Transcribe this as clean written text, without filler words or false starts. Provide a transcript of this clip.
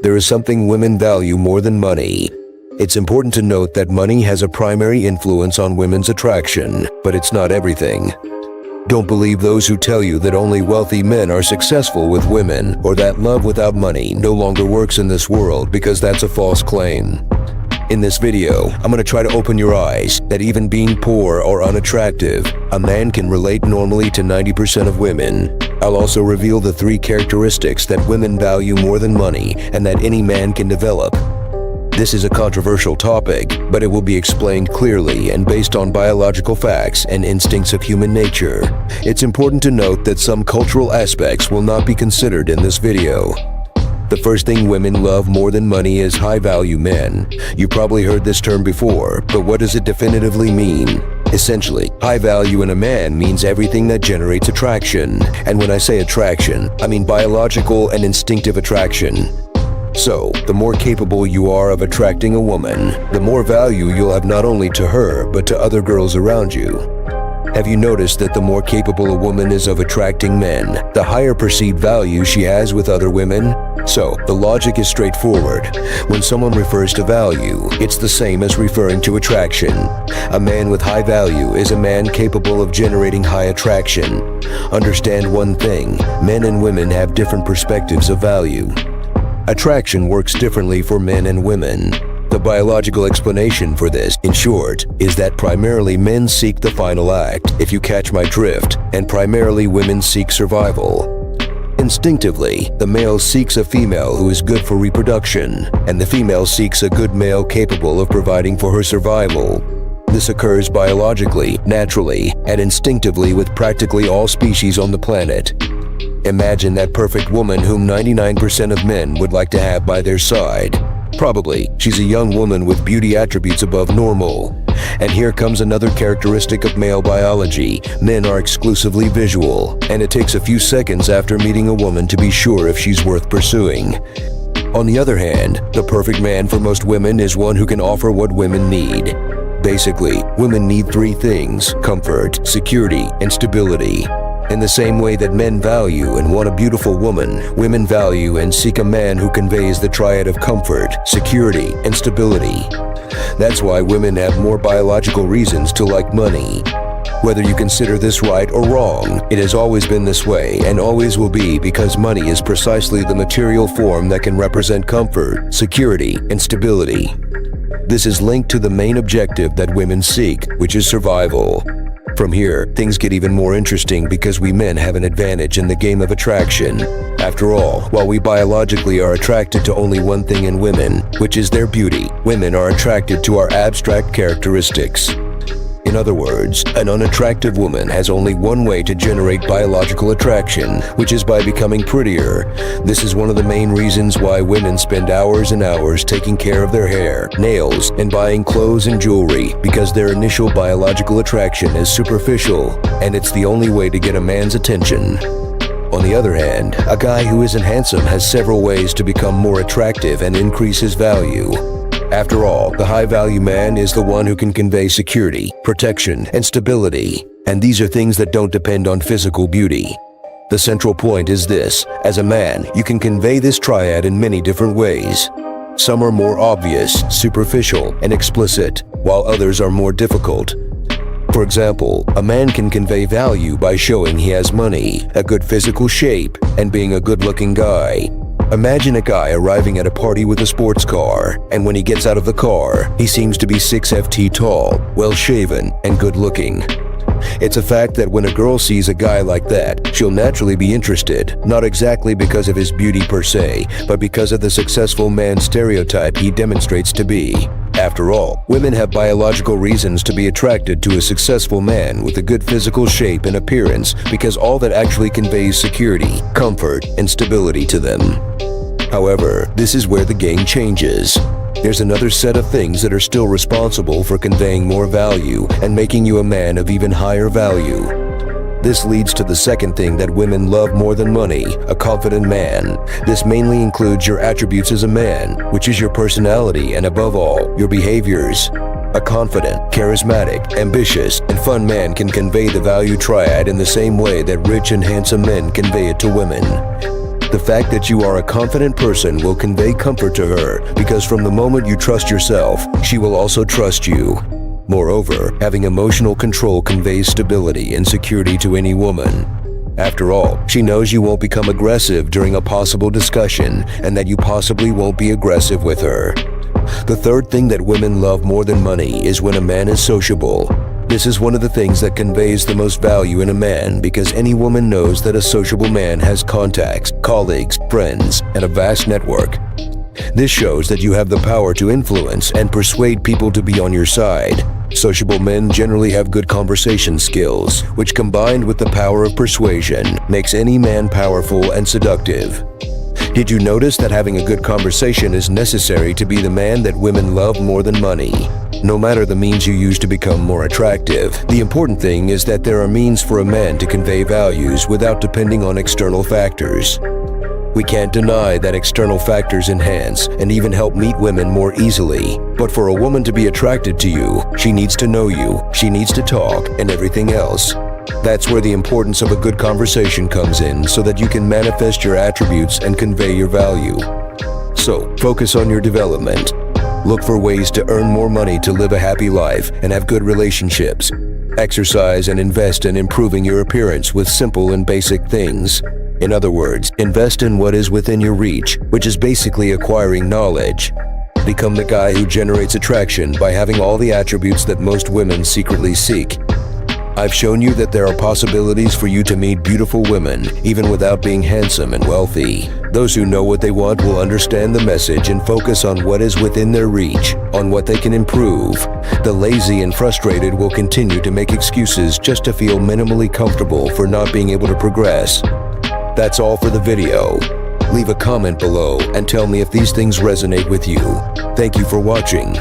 there is something women value more than money. It's important to note that money has a primary influence on women's attraction, but it's not everything. Don't believe those who tell you that only wealthy men are successful with women, or that love without money no longer works in this world, because that's a false claim. In this video, I'm going to try to open your eyes that even being poor or unattractive, a man can relate normally to 90% of women. I'll also reveal the 3 characteristics that women value more than money and that any man can develop. This is a controversial topic, but it will be explained clearly and based on biological facts and instincts of human nature. It's important to note that some cultural aspects will not be considered in this video. The first thing women love more than money is high-value men. You probably heard this term before, but what does it definitively mean? Essentially, high value in a man means everything that generates attraction. And when I say attraction, I mean biological and instinctive attraction. So, the more capable you are of attracting a woman, the more value you'll have not only to her, but to other girls around you. Have you noticed that the more capable a woman is of attracting men, the higher perceived value she has with other women? So, the logic is straightforward. When someone refers to value, it's the same as referring to attraction. A man with high value is a man capable of generating high attraction. Understand one thing, men and women have different perspectives of value. Attraction works differently for men and women. The biological explanation for this, in short, is that primarily men seek the final act, if you catch my drift, and primarily women seek survival. Instinctively, the male seeks a female who is good for reproduction, and the female seeks a good male capable of providing for her survival. This occurs biologically, naturally, and instinctively with practically all species on the planet. Imagine that perfect woman whom 99% of men would like to have by their side. Probably, she's a young woman with beauty attributes above normal. And here comes another characteristic of male biology. Men are exclusively visual, and it takes a few seconds after meeting a woman to be sure if she's worth pursuing. On the other hand, the perfect man for most women is one who can offer what women need. Basically, women need 3 things: comfort, security, and stability. In the same way that men value and want a beautiful woman, women value and seek a man who conveys the triad of comfort, security, and stability. That's why women have more biological reasons to like money. Whether you consider this right or wrong, it has always been this way and always will be, because money is precisely the material form that can represent comfort, security, and stability. This is linked to the main objective that women seek, which is survival. From here, things get even more interesting because we men have an advantage in the game of attraction. After all, while we biologically are attracted to only one thing in women, which is their beauty, women are attracted to our abstract characteristics. In other words, an unattractive woman has only one way to generate biological attraction, which is by becoming prettier. This is one of the main reasons why women spend hours and hours taking care of their hair, nails, and buying clothes and jewelry, because their initial biological attraction is superficial, and it's the only way to get a man's attention. On the other hand, a guy who isn't handsome has several ways to become more attractive and increase his value. After all, the high-value man is the one who can convey security, protection, and stability. And these are things that don't depend on physical beauty. The central point is this: as a man, you can convey this triad in many different ways. Some are more obvious, superficial, and explicit, while others are more difficult. For example, a man can convey value by showing he has money, a good physical shape, and being a good-looking guy. Imagine a guy arriving at a party with a sports car, and when he gets out of the car, he seems to be 6'ft" tall, well-shaven, and good-looking. It's a fact that when a girl sees a guy like that, she'll naturally be interested, not exactly because of his beauty per se, but because of the successful man stereotype he demonstrates to be. After all, women have biological reasons to be attracted to a successful man with a good physical shape and appearance, because all that actually conveys security, comfort, and stability to them. However, this is where the game changes. There's another set of things that are still responsible for conveying more value and making you a man of even higher value. This leads to the second thing that women love more than money: a confident man. This mainly includes your attributes as a man, which is your personality and, above all, your behaviors. A confident, charismatic, ambitious, and fun man can convey the value triad in the same way that rich and handsome men convey it to women. The fact that you are a confident person will convey comfort to her, because from the moment you trust yourself, she will also trust you. Moreover, having emotional control conveys stability and security to any woman. After all, she knows you won't become aggressive during a possible discussion and that you possibly won't be aggressive with her. The third thing that women love more than money is when a man is sociable. This is one of the things that conveys the most value in a man, because any woman knows that a sociable man has contacts, colleagues, friends, and a vast network. This shows that you have the power to influence and persuade people to be on your side. Sociable men generally have good conversation skills, which combined with the power of persuasion makes any man powerful and seductive. Did you notice that having a good conversation is necessary to be the man that women love more than money? No matter the means you use to become more attractive, the important thing is that there are means for a man to convey values without depending on external factors. We can't deny that external factors enhance and even help meet women more easily. But for a woman to be attracted to you, she needs to know you, she needs to talk, and everything else. That's where the importance of a good conversation comes in, so that you can manifest your attributes and convey your value. So, focus on your development. Look for ways to earn more money to live a happy life and have good relationships. Exercise and invest in improving your appearance with simple and basic things. In other words, invest in what is within your reach, which is basically acquiring knowledge. Become the guy who generates attraction by having all the attributes that most women secretly seek. I've shown you that there are possibilities for you to meet beautiful women, even without being handsome and wealthy. Those who know what they want will understand the message and focus on what is within their reach, on what they can improve. The lazy and frustrated will continue to make excuses just to feel minimally comfortable for not being able to progress. That's all for the video. Leave a comment below and tell me if these things resonate with you. Thank you for watching.